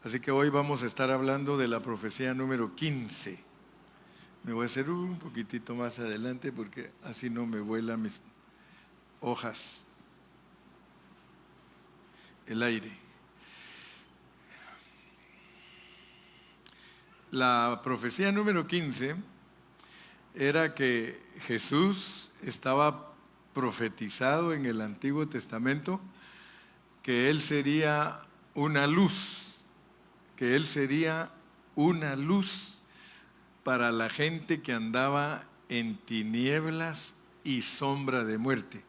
Así que hoy vamos a estar hablando de la profecía número 15. Me voy a hacer un poquitito más adelante porque así no me vuelan mis hojas el aire. La profecía número 15 era que Jesús estaba profetizado en el Antiguo Testamento que Él sería una luz, que Él sería una luz para la gente que andaba en tinieblas y sombra de muerte.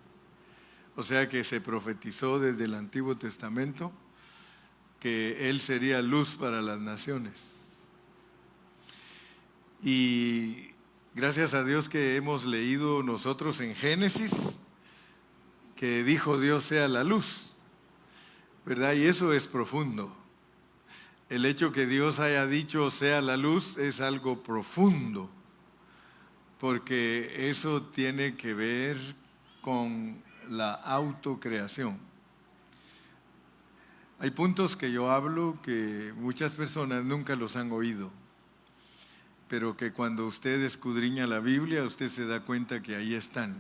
O sea que se profetizó desde el Antiguo Testamento que Él sería luz para las naciones. Y gracias a Dios que hemos leído nosotros en Génesis que dijo Dios sea la luz, ¿verdad? Y eso es profundo. El hecho que Dios haya dicho sea la luz es algo profundo, porque eso tiene que ver con la autocreación. Hay puntos que yo hablo que muchas personas nunca los han oído, pero que cuando usted escudriña la Biblia, usted se da cuenta que ahí están.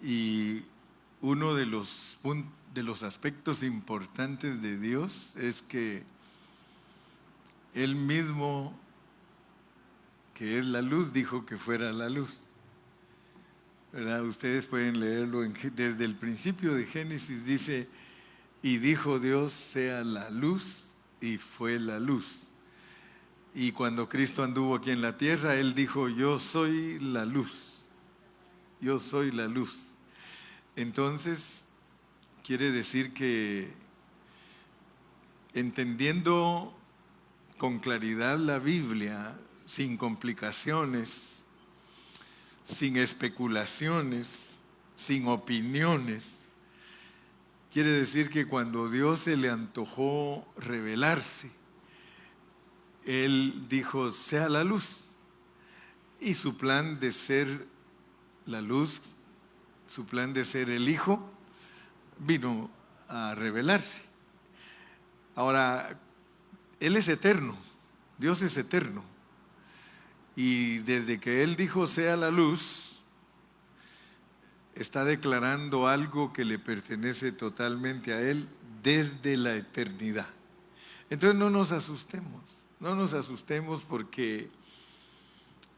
Y uno de los aspectos importantes de Dios es que Él mismo, que es la luz, dijo que fuera la luz, ¿verdad? Ustedes pueden leerlo desde el principio de Génesis, dice: y dijo Dios sea la luz, y fue la luz. Y cuando Cristo anduvo aquí en la tierra, Él dijo: yo soy la luz, yo soy la luz. Entonces, quiere decir que entendiendo con claridad la Biblia, sin complicaciones, sin especulaciones, sin opiniones, quiere decir que cuando Dios se le antojó revelarse, Él dijo: sea la luz. Y su plan de ser la luz, su plan de ser el Hijo, vino a revelarse. Ahora, Él es eterno, Dios es eterno. Y desde que Él dijo sea la luz, está declarando algo que le pertenece totalmente a Él desde la eternidad. Entonces no nos asustemos porque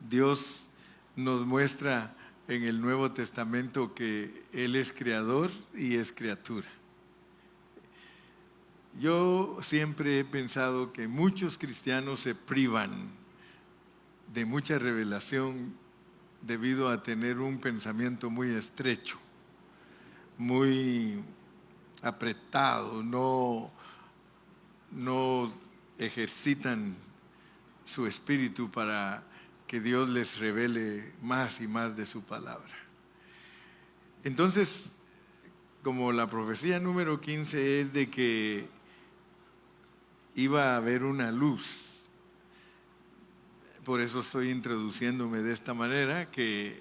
Dios nos muestra en el Nuevo Testamento que Él es creador y es criatura. Yo siempre he pensado que muchos cristianos se privan de mucha revelación debido a tener un pensamiento muy estrecho, muy apretado, no ejercitan su espíritu para que Dios les revele más y más de su palabra. Entonces, como la profecía número 15 es de que iba a haber una luz, por eso estoy introduciéndome de esta manera, que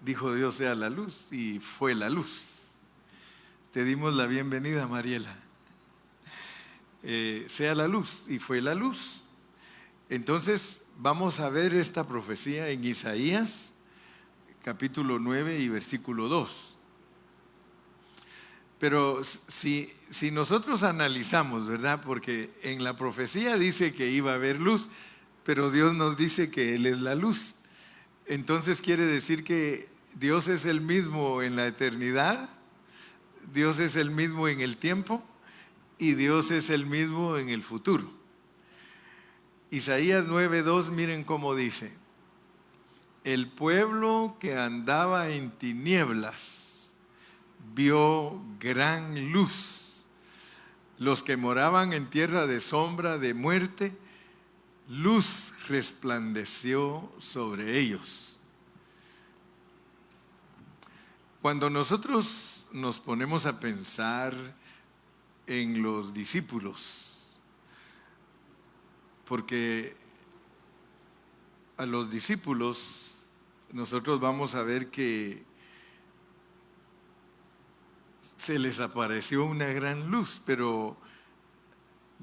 dijo Dios sea la luz y fue la luz. Te dimos la bienvenida, Mariela. Sea la luz y fue la luz. Entonces vamos a ver esta profecía en Isaías capítulo 9 y versículo 2. Pero si nosotros analizamos, ¿verdad? Porque en la profecía dice que iba a haber luz, pero Dios nos dice que Él es la luz. Entonces quiere decir que Dios es el mismo en la eternidad, Dios es el mismo en el tiempo y Dios es el mismo en el futuro. Isaías 9:2, miren cómo dice: el pueblo que andaba en tinieblas vio gran luz. Los que moraban en tierra de sombra de muerte, luz resplandeció sobre ellos. Cuando nosotros nos ponemos a pensar en los discípulos, porque a los discípulos nosotros vamos a ver que se les apareció una gran luz, pero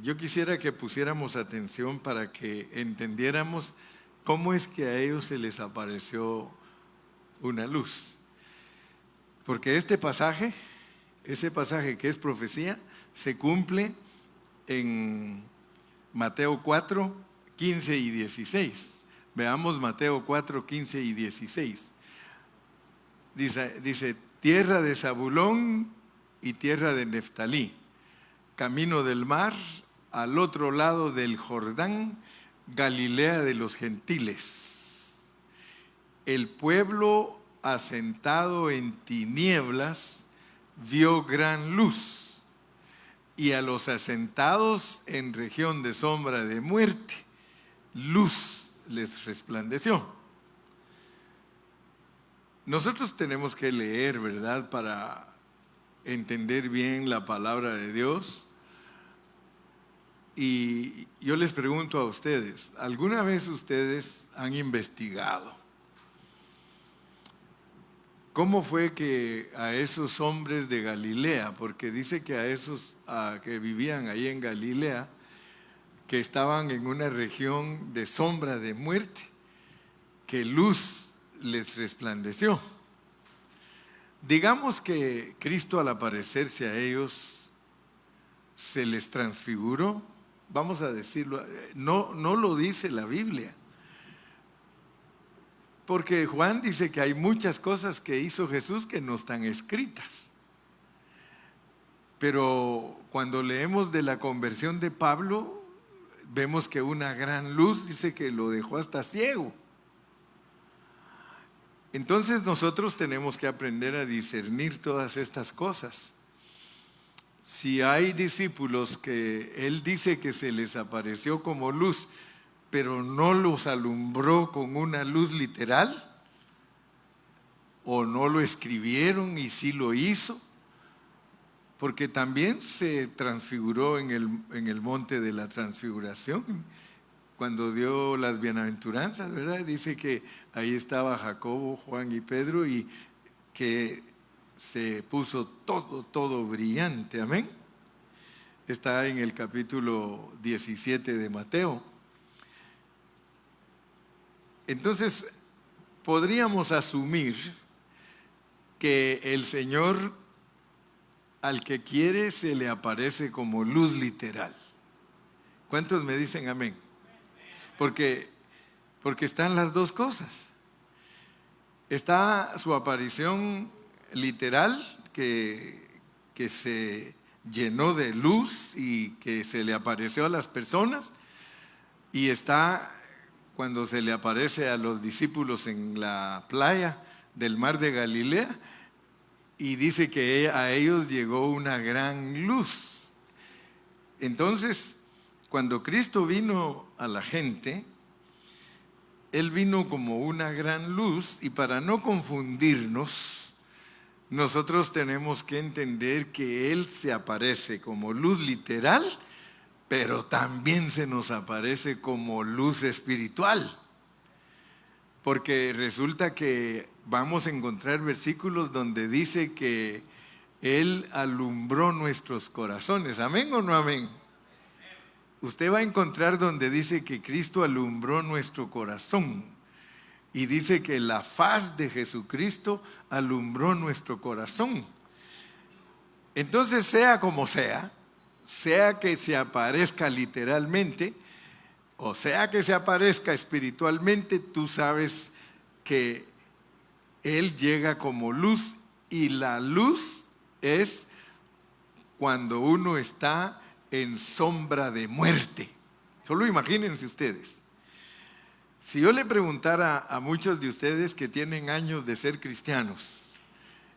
yo quisiera que pusiéramos atención para que entendiéramos cómo es que a ellos se les apareció una luz. Porque ese pasaje que es profecía, se cumple en Mateo 4, 15 y 16. Veamos Mateo 4, 15 y 16. Dice, tierra de Zabulón y tierra de Neftalí, camino del mar, al otro lado del Jordán, Galilea de los gentiles. El pueblo asentado en tinieblas vio gran luz, y a los asentados en región de sombra de muerte, luz les resplandeció. Nosotros tenemos que leer, ¿verdad?, para entender bien la palabra de Dios. Y yo les pregunto a ustedes, ¿alguna vez ustedes han investigado cómo fue que a esos hombres de Galilea, porque dice que a esos que vivían ahí en Galilea, que estaban en una región de sombra de muerte, que luz les resplandeció? Digamos que Cristo, al aparecerse a ellos, se les transfiguró. Vamos a decirlo, no lo dice la Biblia, porque Juan dice que hay muchas cosas que hizo Jesús que no están escritas. Pero cuando leemos de la conversión de Pablo, vemos que una gran luz dice que lo dejó hasta ciego. Entonces nosotros tenemos que aprender a discernir todas estas cosas. Si hay discípulos que él dice que se les apareció como luz, pero no los alumbró con una luz literal, o no lo escribieron y sí lo hizo, porque también se transfiguró en el monte de la transfiguración, cuando dio las bienaventuranzas, ¿verdad? Dice que ahí estaba Jacobo, Juan y Pedro, y que se puso todo brillante, amén. Está en el capítulo 17 de Mateo. Entonces, podríamos asumir que el Señor al que quiere se le aparece como luz literal. ¿Cuántos me dicen amén? Porque están las dos cosas. Está su aparición literal, que se llenó de luz y que se le apareció a las personas, y está cuando se le aparece a los discípulos en la playa del mar de Galilea, y dice que a ellos llegó una gran luz. Entonces, cuando Cristo vino a la gente, Él vino como una gran luz, y para no confundirnos, nosotros tenemos que entender que Él se aparece como luz literal, pero también se nos aparece como luz espiritual. Porque resulta que vamos a encontrar versículos donde dice que Él alumbró nuestros corazones. ¿Amén o no amén? Usted va a encontrar donde dice que Cristo alumbró nuestro corazón, y dice que la faz de Jesucristo alumbró nuestro corazón. Entonces, sea como sea que se aparezca literalmente, o sea que se aparezca espiritualmente, tú sabes que Él llega como luz, y la luz es cuando uno está en sombra de muerte. Solo imagínense ustedes. Si yo le preguntara a muchos de ustedes que tienen años de ser cristianos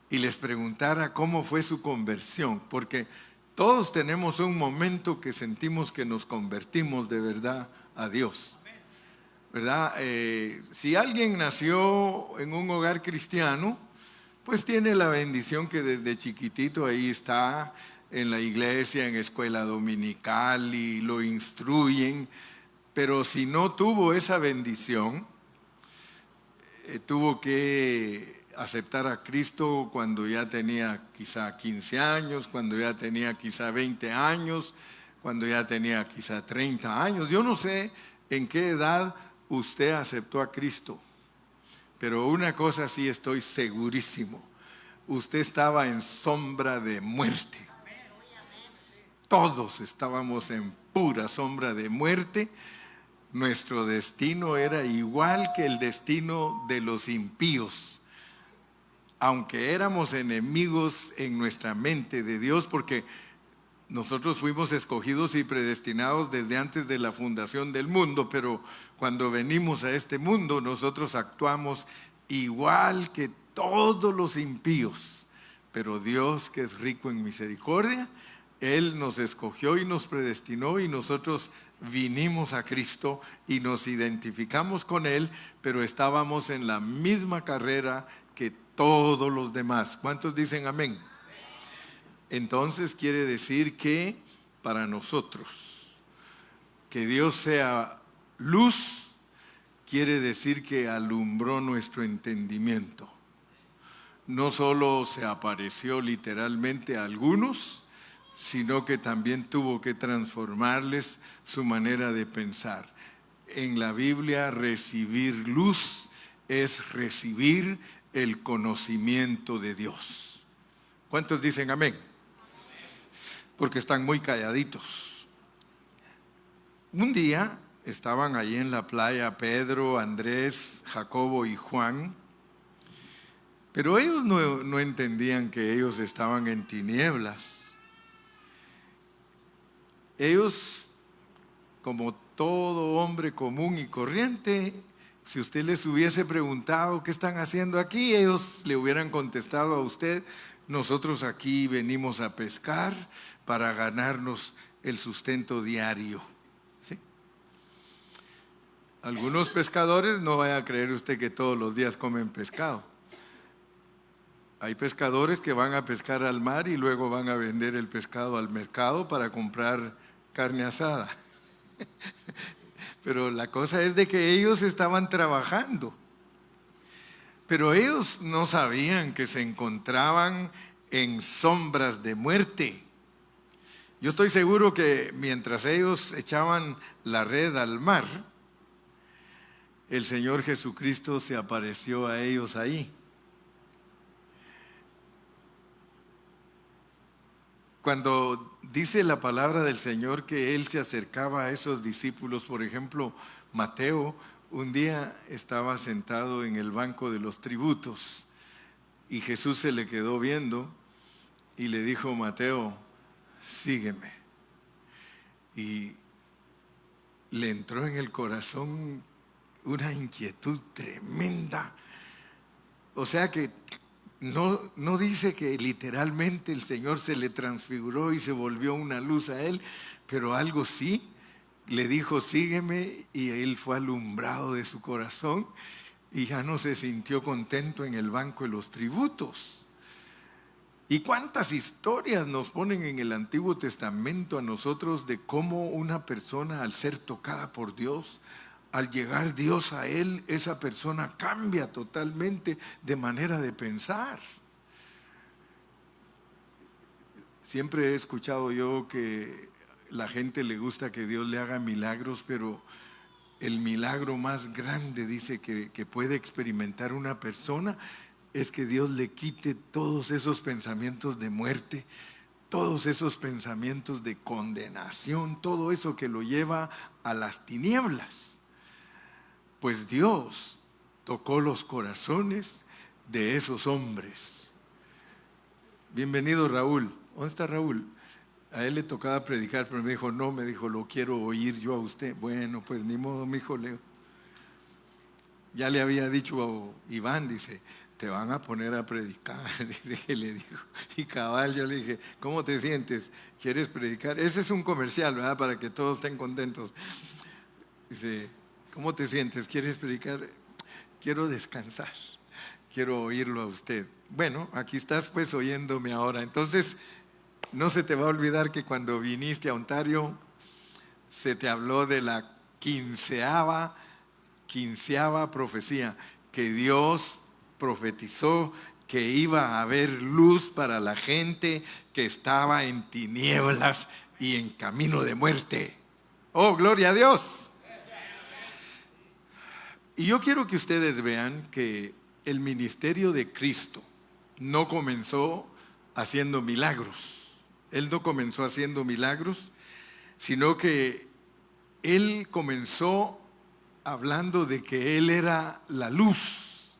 y les preguntara cómo fue su conversión, porque todos tenemos un momento que sentimos que nos convertimos de verdad a Dios, ¿verdad? Si alguien nació en un hogar cristiano, pues tiene la bendición que desde chiquitito ahí está en la iglesia, en escuela dominical, y lo instruyen. Pero si no tuvo esa bendición, tuvo que aceptar a Cristo cuando ya tenía quizá 15 años, cuando ya tenía quizá 20 años, cuando ya tenía quizá 30 años. Yo no sé en qué edad usted aceptó a Cristo, pero una cosa sí estoy segurísimo: usted estaba en sombra de muerte. Todos estábamos en pura sombra de muerte. Nuestro destino era igual que el destino de los impíos, aunque éramos enemigos en nuestra mente de Dios, porque nosotros fuimos escogidos y predestinados desde antes de la fundación del mundo, pero cuando venimos a este mundo nosotros actuamos igual que todos los impíos. Pero Dios, que es rico en misericordia, Él nos escogió y nos predestinó, y nosotros vinimos a Cristo y nos identificamos con Él, pero estábamos en la misma carrera que todos los demás. ¿Cuántos dicen amén? Entonces quiere decir que para nosotros, que Dios sea luz, quiere decir que alumbró nuestro entendimiento. No solo se apareció literalmente a algunos, sino que también tuvo que transformarles su manera de pensar. En la Biblia, recibir luz es recibir el conocimiento de Dios. ¿Cuántos dicen amén? Porque están muy calladitos. Un día estaban allí en la playa Pedro, Andrés, Jacobo y Juan, pero ellos no entendían que ellos estaban en tinieblas. Ellos, como todo hombre común y corriente, si usted les hubiese preguntado qué están haciendo aquí, ellos le hubieran contestado a usted: nosotros aquí venimos a pescar para ganarnos el sustento diario. ¿Sí? Algunos pescadores, no vaya a creer usted que todos los días comen pescado. Hay pescadores que van a pescar al mar y luego van a vender el pescado al mercado para comprar carne asada. Pero la cosa es de que ellos estaban trabajando, pero ellos no sabían que se encontraban en sombras de muerte. Yo estoy seguro que mientras ellos echaban la red al mar, el Señor Jesucristo se apareció a ellos ahí. Cuando dice la palabra del Señor que Él se acercaba a esos discípulos, por ejemplo, Mateo un día estaba sentado en el banco de los tributos y Jesús se le quedó viendo y le dijo: Mateo, sígueme. Y le entró en el corazón una inquietud tremenda. O sea que no dice que literalmente el Señor se le transfiguró y se volvió una luz a él, pero algo sí. Le dijo: sígueme, y él fue alumbrado de su corazón y ya no se sintió contento en el banco de los tributos. ¿Y cuántas historias nos ponen en el Antiguo Testamento a nosotros de cómo una persona, al ser tocada por Dios, al llegar Dios a él, esa persona cambia totalmente de manera de pensar? Siempre he escuchado yo que la gente le gusta que Dios le haga milagros, pero el milagro más grande, dice, que puede experimentar una persona es que Dios le quite todos esos pensamientos de muerte, todos esos pensamientos de condenación, todo eso que lo lleva a las tinieblas. Pues Dios tocó los corazones de esos hombres. Bienvenido, Raúl. ¿Dónde está Raúl? A él le tocaba predicar, pero me dijo: no, lo quiero oír yo a usted. Bueno, pues ni modo, mi hijo Leo. Ya le había dicho a Iván, dice: te van a poner a predicar, dice que le dijo. Y cabal, yo le dije: ¿cómo te sientes? ¿Quieres predicar? Ese es un comercial, ¿verdad? Para que todos estén contentos. Dice: ¿cómo te sientes? ¿Quieres predicar? Quiero descansar, quiero oírlo a usted. Bueno, aquí estás pues oyéndome ahora. Entonces, no se te va a olvidar que cuando viniste a Ontario, se te habló de la quinceava profecía, que Dios profetizó que iba a haber luz para la gente que estaba en tinieblas y en camino de muerte. Oh, gloria a Dios. Y yo quiero que ustedes vean que el ministerio de Cristo no comenzó haciendo milagros. Él no comenzó haciendo milagros, sino que Él comenzó hablando de que Él era la luz.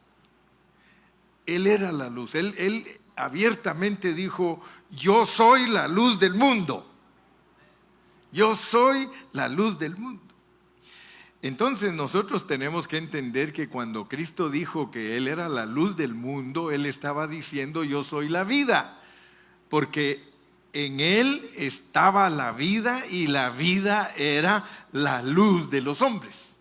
Él era la luz. Él abiertamente dijo: yo soy la luz del mundo. Yo soy la luz del mundo. Entonces nosotros tenemos que entender que cuando Cristo dijo que Él era la luz del mundo, Él estaba diciendo: yo soy la vida, porque en Él estaba la vida y la vida era la luz de los hombres.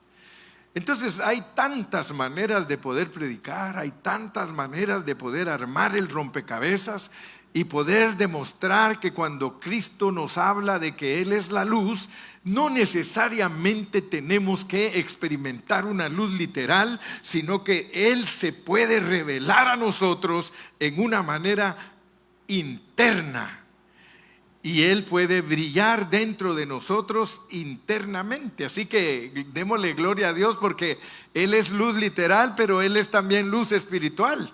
Entonces hay tantas maneras de poder predicar, hay tantas maneras de poder armar el rompecabezas y poder demostrar que cuando Cristo nos habla de que Él es la luz, no necesariamente tenemos que experimentar una luz literal, sino que Él se puede revelar a nosotros en una manera interna. Y Él puede brillar dentro de nosotros internamente. Así que démosle gloria a Dios, porque Él es luz literal, pero Él es también luz espiritual.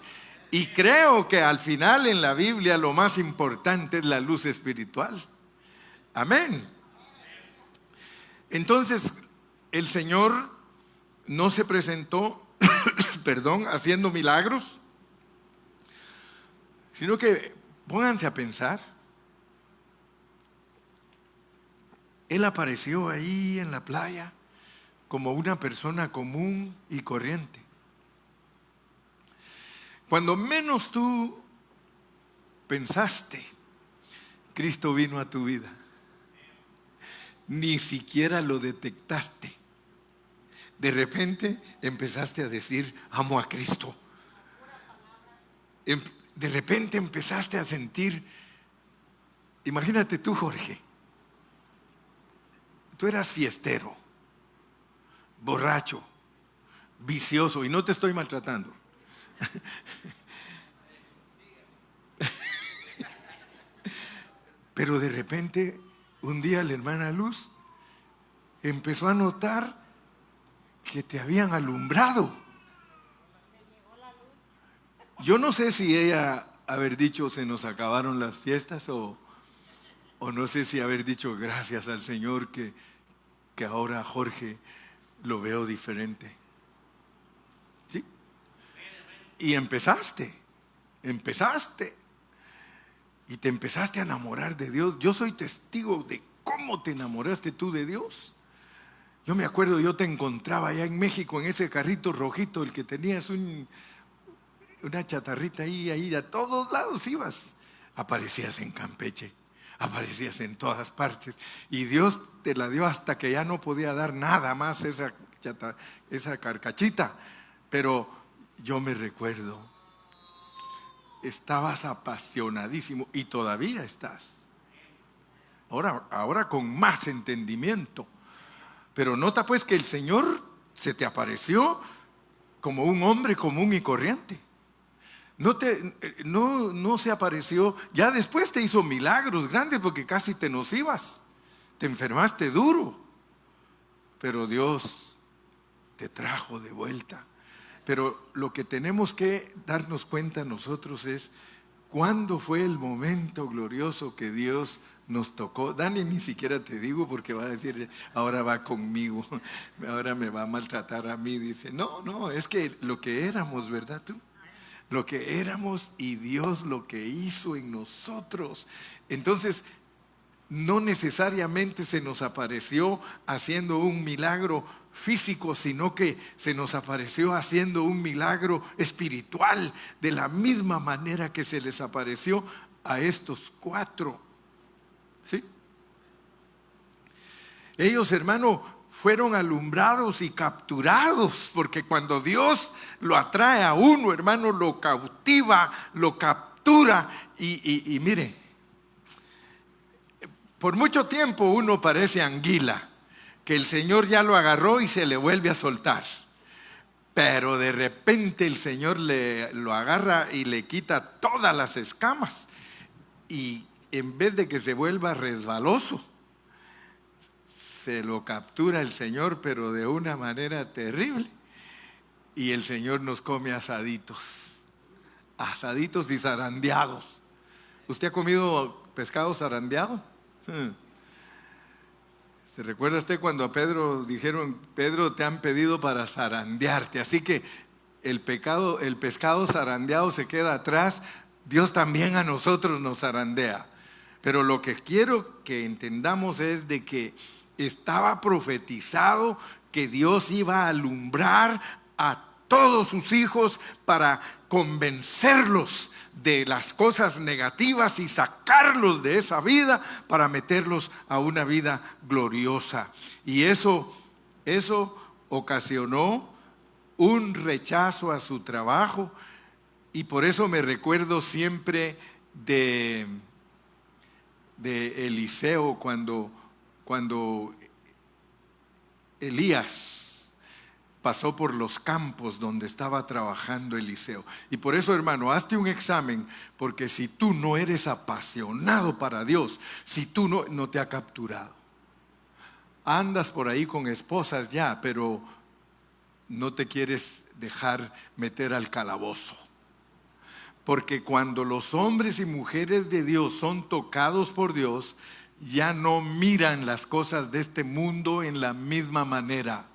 Y creo que al final en la Biblia lo más importante es la luz espiritual. Amén. Entonces el Señor no se presentó, haciendo milagros, sino que pónganse a pensar. Él apareció ahí en la playa como una persona común y corriente. Cuando menos tú pensaste, Cristo vino a tu vida. Ni siquiera lo detectaste. De repente empezaste a decir: amo a Cristo. De repente empezaste a sentir, imagínate tú, Jorge, tú eras fiestero, borracho, vicioso, y no te estoy maltratando. Pero de repente un día la hermana Luz empezó a notar que te habían alumbrado. Yo no sé si ella haber dicho: se nos acabaron las fiestas, o no sé si haber dicho: gracias al Señor que ahora Jorge lo veo diferente. ¿Sí? Y empezaste y te empezaste a enamorar de Dios. Yo soy testigo de cómo te enamoraste tú de Dios. Yo me acuerdo, yo te encontraba allá en México en ese carrito rojito, el que tenías una chatarrita ahí, a todos lados ibas. Aparecías en Campeche, aparecías en todas partes, y Dios te la dio hasta que ya no podía dar nada más esa carcachita. Pero yo me recuerdo, estabas apasionadísimo, y todavía estás. Ahora con más entendimiento. Pero nota pues que el Señor se te apareció como un hombre común y corriente. No se apareció, ya después te hizo milagros grandes, porque casi te nos ibas, te enfermaste duro, pero Dios te trajo de vuelta. Pero lo que tenemos que darnos cuenta nosotros es cuándo fue el momento glorioso que Dios nos tocó. Dani, ni siquiera te digo, porque va a decir: ahora va conmigo, ahora me va a maltratar a mí. Dice: no, es que lo que éramos, ¿verdad tú? Lo que éramos, y Dios lo que hizo en nosotros. Entonces, no necesariamente se nos apareció haciendo un milagro físico, sino que se nos apareció haciendo un milagro espiritual, de la misma manera que se les apareció a estos 4. ¿Sí? Ellos, hermano, fueron alumbrados y capturados, porque cuando Dios lo atrae a uno, hermano, lo cautiva, lo captura. Y mire, por mucho tiempo uno parece anguila, que el Señor ya lo agarró y se le vuelve a soltar. Pero de repente el Señor lo agarra y le quita todas las escamas, y en vez de que se vuelva resbaloso, se lo captura el Señor, pero de una manera terrible. Y el Señor nos come asaditos y zarandeados. ¿Usted ha comido pescado zarandeado? ¿Se recuerda usted cuando a Pedro dijeron, Pedro, te han pedido para zarandearte? Así que el pescado zarandeado se queda atrás. Dios también a nosotros nos zarandea. Pero lo que quiero que entendamos es de que estaba profetizado que Dios iba a alumbrar a todos sus hijos para convencerlos de las cosas negativas y sacarlos de esa vida para meterlos a una vida gloriosa. Y eso ocasionó un rechazo a su trabajo, y por eso me recuerdo siempre de Eliseo cuando Elías pasó por los campos donde estaba trabajando Eliseo. Y por eso, hermano, hazte un examen, porque si tú no eres apasionado para Dios, si tú no te ha capturado. Andas por ahí con esposas ya, pero no te quieres dejar meter al calabozo. Porque cuando los hombres y mujeres de Dios son tocados por Dios, ya no miran las cosas de este mundo en la misma manera.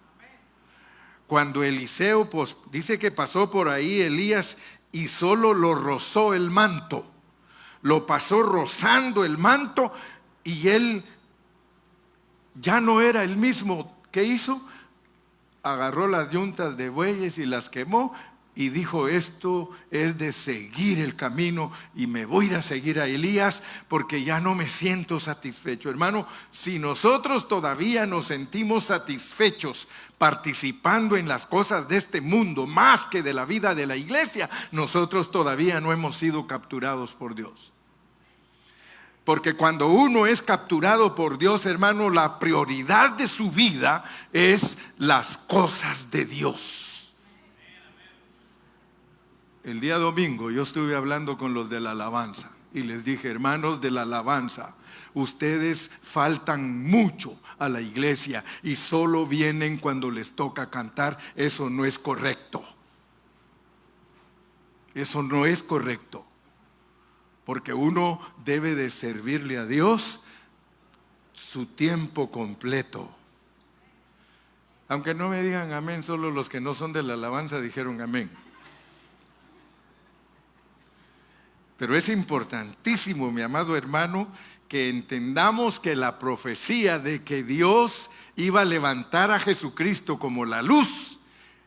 Cuando Eliseo dice que pasó por ahí Elías y solo lo rozó el manto, lo pasó rozando el manto, y él ya no era el mismo. ¿Qué hizo? Agarró las yuntas de bueyes y las quemó y dijo, esto es de seguir el camino y me voy a ir a seguir a Elías porque ya no me siento satisfecho. Hermano, si nosotros todavía nos sentimos satisfechos participando en las cosas de este mundo más que de la vida de la iglesia, nosotros todavía no hemos sido capturados por Dios. Porque cuando uno es capturado por Dios, hermano, la prioridad de su vida es las cosas de Dios. El día domingo yo estuve hablando con los de la alabanza y les dije, hermanos de la alabanza, ustedes faltan mucho a la iglesia y solo vienen cuando les toca cantar. Eso no es correcto. Eso no es correcto. Porque uno debe de servirle a Dios su tiempo completo. Aunque no me digan amén, solo los que no son de la alabanza dijeron amén. Pero es importantísimo, mi amado hermano, que entendamos que la profecía de que Dios iba a levantar a Jesucristo como la luz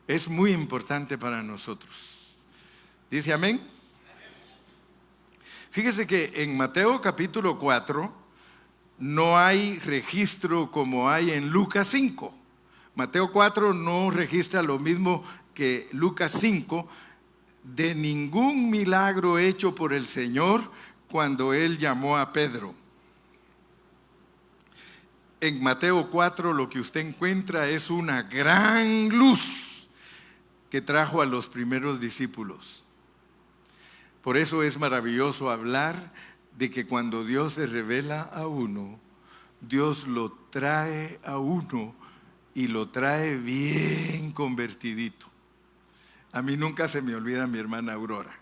es muy importante para nosotros. ¿Dice amén? Fíjese que en Mateo capítulo 4 no hay registro como hay en Lucas 5. Mateo 4 no registra lo mismo que Lucas 5 de ningún milagro hecho por el Señor cuando Él llamó a Pedro. En Mateo 4 lo que usted encuentra es una gran luz que trajo a los primeros discípulos. Por eso es maravilloso hablar de que cuando Dios se revela a uno, Dios lo trae a uno y lo trae bien convertidito. A mí nunca se me olvida mi hermana Aurora.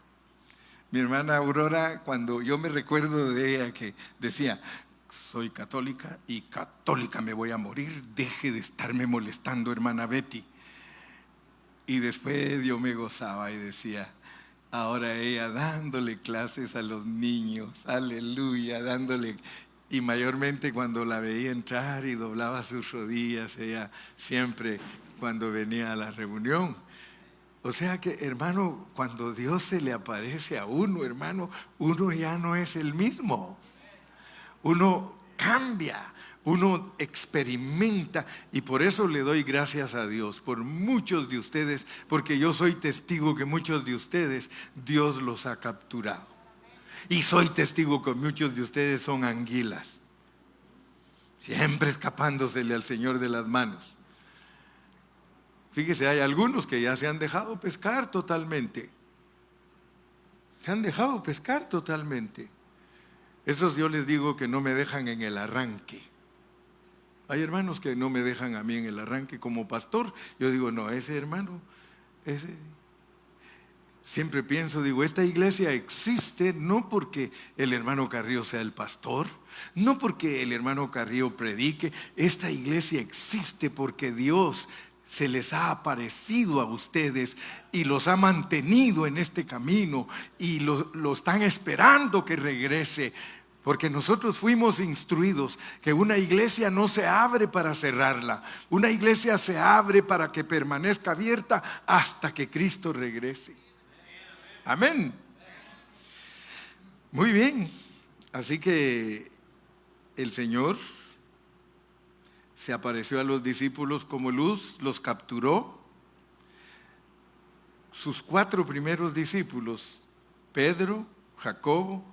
Mi hermana Aurora, cuando yo me recuerdo de ella que decía, soy católica y católica me voy a morir, deje de estarme molestando, hermana Betty. Y después yo me gozaba y decía, ahora ella dándole clases a los niños, aleluya, dándole. Y mayormente cuando la veía entrar y doblaba sus rodillas, ella siempre cuando venía a la reunión. O sea que, hermano, cuando Dios se le aparece a uno, hermano, uno ya no es el mismo. Uno cambia, uno experimenta, y por eso le doy gracias a Dios por muchos de ustedes, porque yo soy testigo que muchos de ustedes Dios los ha capturado. Y soy testigo que muchos de ustedes son anguilas, siempre escapándosele al Señor de las manos. Fíjese, hay algunos que ya se han dejado pescar totalmente. Se han dejado pescar totalmente. Esos yo les digo que no me dejan en el arranque. Hay hermanos que no me dejan a mí en el arranque como pastor. Yo digo, no, ese hermano, ese... Siempre pienso, digo, esta iglesia existe no porque el hermano Carrillo sea el pastor, no porque el hermano Carrillo predique. Esta iglesia existe porque Dios se les ha aparecido a ustedes y los ha mantenido en este camino y lo están esperando que regrese. Porque nosotros fuimos instruidos que una iglesia no se abre para cerrarla. Una iglesia se abre para que permanezca abierta hasta que Cristo regrese. Amén. Muy bien. Así que el Señor se apareció a los discípulos como luz, los capturó. Sus 4 primeros discípulos, Pedro, Jacobo,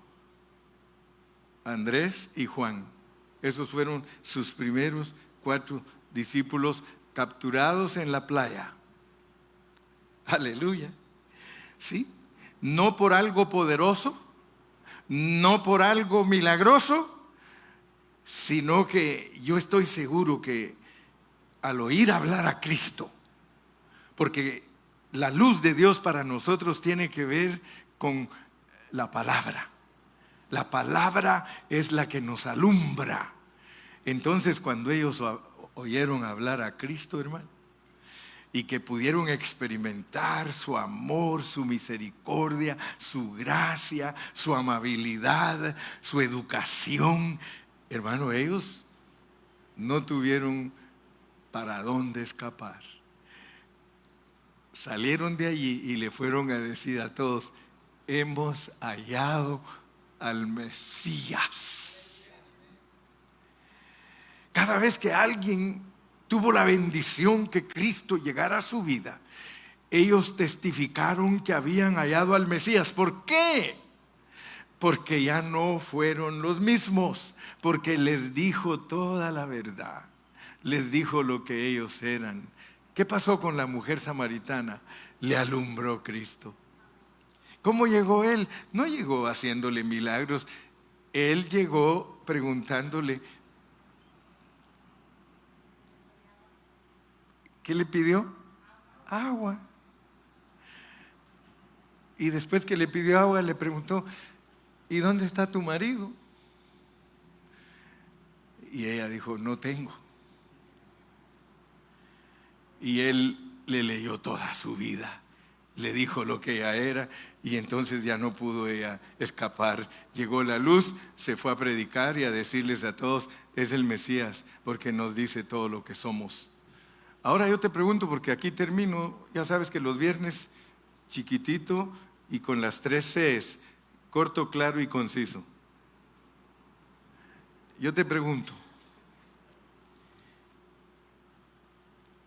Andrés y Juan. Esos fueron sus primeros 4 discípulos capturados en la playa. Aleluya. ¿Sí? No por algo poderoso, no por algo milagroso, sino que yo estoy seguro que al oír hablar a Cristo, porque la luz de Dios para nosotros tiene que ver con la palabra. La palabra es la que nos alumbra. Entonces, cuando ellos oyeron hablar a Cristo, hermano, y que pudieron experimentar su amor, su misericordia, su gracia, su amabilidad, su educación, hermano, ellos no tuvieron para dónde escapar. Salieron de allí y le fueron a decir a todos: hemos hallado al Mesías. Cada vez que alguien tuvo la bendición que Cristo llegara a su vida, ellos testificaron que habían hallado al Mesías. ¿Por qué? Porque ya no fueron los mismos, porque les dijo toda la verdad, les dijo lo que ellos eran. ¿Qué pasó con la mujer samaritana? Le alumbró Cristo. ¿Cómo llegó él? No llegó haciéndole milagros, él llegó preguntándole. ¿Qué le pidió? Agua. Y después que le pidió agua, le preguntó: ¿y dónde está tu marido? Y ella dijo: no tengo. Y él le leyó toda su vida, le dijo lo que ella era, y entonces ya no pudo ella escapar. Llegó la luz, se fue a predicar y a decirles a todos: es el Mesías, porque nos dice todo lo que somos. Ahora yo te pregunto, porque aquí termino, ya sabes que los viernes chiquitito y con las 3 Cs, corto, claro y conciso. Yo te pregunto,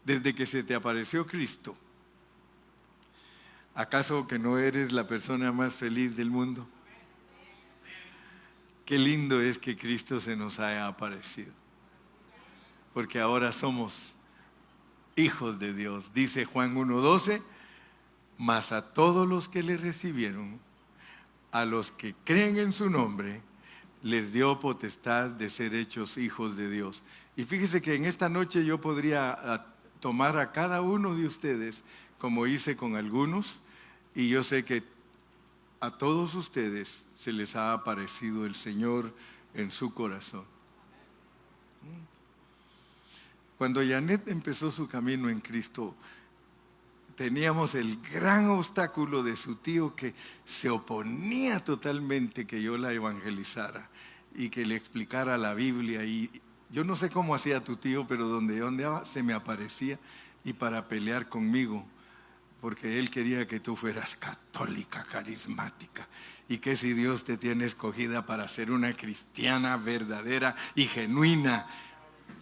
desde que se te apareció Cristo, ¿acaso que no eres la persona más feliz del mundo? Qué lindo es que Cristo se nos haya aparecido, porque ahora somos hijos de Dios. Dice Juan 1:12: mas a todos los que le recibieron, a los que creen en su nombre, les dio potestad de ser hechos hijos de Dios. Y fíjese que en esta noche yo podría tomar a cada uno de ustedes, como hice con algunos, y yo sé que a todos ustedes se les ha aparecido el Señor en su corazón. Cuando Janet empezó su camino en Cristo, teníamos el gran obstáculo de su tío, que se oponía totalmente que yo la evangelizara y que le explicara la Biblia. Y yo no sé cómo hacía tu tío, pero donde yo andaba se me aparecía, y para pelear conmigo, porque él quería que tú fueras católica, carismática, y que si Dios te tiene escogida para ser una cristiana verdadera y genuina.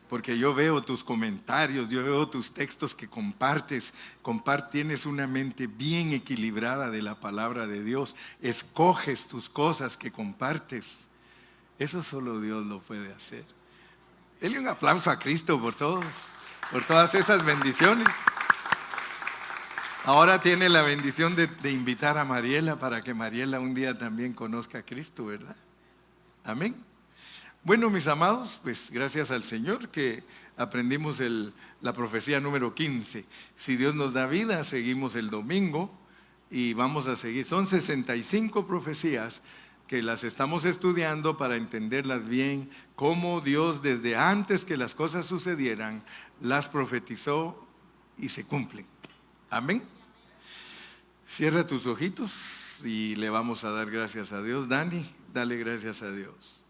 Porque yo veo tus comentarios, yo veo tus textos que compartes. Tienes una mente bien equilibrada de la palabra de Dios. Escoges tus cosas que compartes. Eso solo Dios lo puede hacer. Denle un aplauso a Cristo por todas esas bendiciones. Ahora tiene la bendición de invitar a Mariela para que Mariela un día también conozca a Cristo, ¿verdad? Amén. Bueno, mis amados, pues gracias al Señor que aprendimos la profecía número 15. Si Dios nos da vida, seguimos el domingo y vamos a seguir. Son 65 profecías que las estamos estudiando para entenderlas bien, cómo Dios desde antes que las cosas sucedieran, las profetizó y se cumplen. Amén. Cierra tus ojitos y le vamos a dar gracias a Dios. Dani, dale gracias a Dios.